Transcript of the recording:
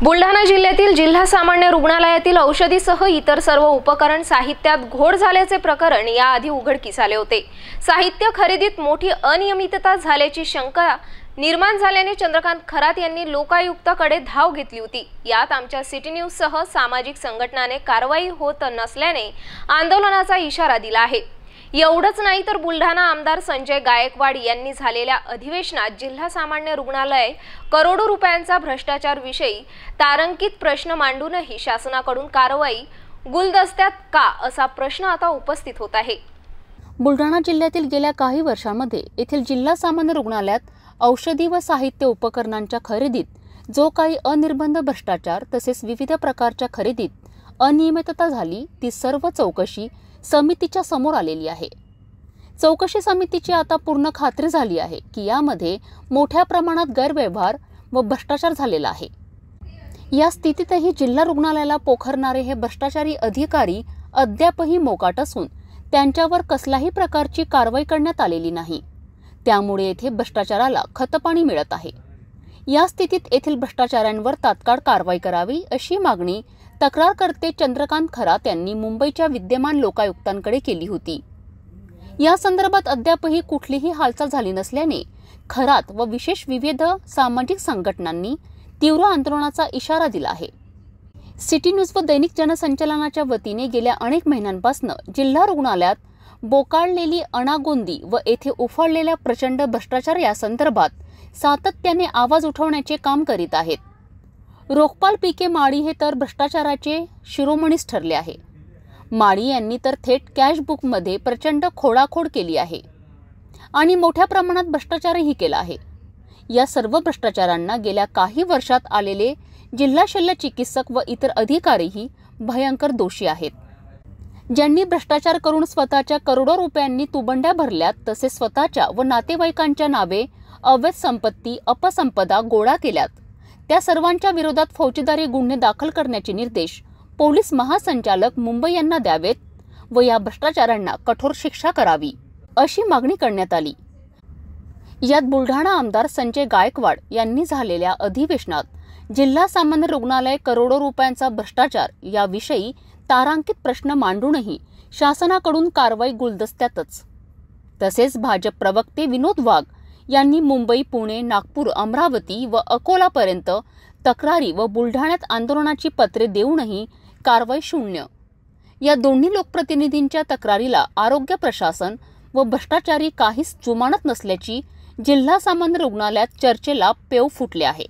बुलढाणा जिल्ह्यातील जिल्हा सामान्य रुग्णालयातील औषधीसह इतर सर्व उपकरण साहित्यात घोळ झाल्याचे प्रकरण याआधी उघडकीस आले होते। साहित्य खरेदीत मोठी अनियमितता झाल्याची शंका निर्माण झाल्याने चंद्रकांत खरात यांनी लोकायुक्ताकडे धाव घेतली होती। यात आमच्या सिटी न्यूज सह सामाजिक संघटनाने कारवाई होत नसल्याने आंदोलनाचा इशारा दिला आहे। एवढंच नाही तर बुलढाणा आमदार संजय गायकवाड यांनी झालेल्या अधिवेशनात जिल्हा सामान्य रुग्णालय करोडो रुपयांचा भ्रष्टाचार विषयी तारांकित प्रश्न मांडूनही शासनाकडून कारवाई गुलदस्त्यात का असा प्रश्न आता उपस्थित होत आहे। बुलढाणा जिल्ह्यातील गेल्या काही वर्षांमध्ये येथील जिल्हा सामान्य रुग्णालयात औषधी व साहित्य उपकरणांच्या खरेदीत जो काही अनिर्बंध भ्रष्टाचार तसेच विविध प्रकारच्या खरेदीत अनियमितता झाली ती सर्व चौकशी समितीच्या समोर आलेली आहे। चौकशी समितीची आता पूर्ण खात्री झाली आहे की यामध्ये मोठ्या प्रमाणात गैरव्यवहार व भ्रष्टाचार झालेला आहे। या स्थितीतही जिल्हा रुग्णालयाला पोखरणारे हे भ्रष्टाचारी अधिकारी अद्यापही मोकाट असून त्यांच्यावर कसल्याही प्रकारची कारवाई करण्यात आलेली नाही। त्यामुळे येथे भ्रष्टाचाराला खतपाणी मिळत आहे। या स्थितीत येथील भ्रष्टाचाऱ्यांवर तात्काळ कारवाई करावी अशी मागणी तक्रारकर्ते चंद्रकांत खरात यांनी मुंबईच्या विद्यमान लोकायुक्तांकडे केली होती। या संदर्भात अद्यापही कुठलीही हालचाल झाली नसल्याने खरात व विशेष विविध सामाजिक संघटनांनी तीव्र आंदोलनाचा इशारा दिला आहे। सिटी न्यूज व दैनिक जनसंचालनाच्या वतीने गेल्या अनेक महिन्यांपासून जिल्हा रुग्णालयात बोकाळलेली अनागोंदी व येथे उफाळलेल्या प्रचंड भ्रष्टाचार या संदर्भात सातत्याने आवाज उठवण्याचे काम करीत आहेत। रोखपाल पीके माळी हे तर भ्रष्टाचाराचे शिरोमणीच ठरले आहे। माळी यांनी तर थेट कॅश बुकमध्ये प्रचंड खोडाखोड केली आहे आणि मोठ्या प्रमाणात भ्रष्टाचारही केला आहे। या सर्व भ्रष्टाचारांना गेल्या काही वर्षात आलेले जिल्हा शल्य चिकित्सक व इतर अधिकारीही भयंकर दोषी आहेत, ज्यांनी भ्रष्टाचार करून स्वतःच्या करोडो रुपयांनी तुबंड्या भरल्यात तसेच स्वतःच्या व नातेवाईकांच्या नावे अवैध संपत्ती अपसंपदा गोळा केल्यात। त्या सर्वांच्या विरोधात फौजदारी गुन्हे दाखल करण्याचे निर्देश पोलीस महासंचालक मुंबई यांना द्यावेत व या भ्रष्टाचारांना कठोर शिक्षा करावी अशी मागणी करण्यात आली। यात बुलढाणा आमदार संजय गायकवाड यांनी झालेल्या अधिवेशनात जिल्हा सामान्य रुग्णालय करोडो रुपयांचा भ्रष्टाचार याविषयी तारांकित प्रश्न मांडूनही शासनाकडून कारवाई गुलदस्त्यातच। तसेच भाजप प्रवक्ते विनोद वाघ यांनी मुंबई, पुणे, नागपूर, अमरावती व अकोलापर्यंत तक्रारी व बुलढाण्यात आंदोलनाची पत्रे देऊनही कारवाई शून्य। या दोन्ही लोकप्रतिनिधींच्या तक्रारीला आरोग्य प्रशासन व भ्रष्टाचारी काहीच जुमानत नसल्याची जिल्हा सामान्य रुग्णालयात चर्चेला पेव फुटले आहे।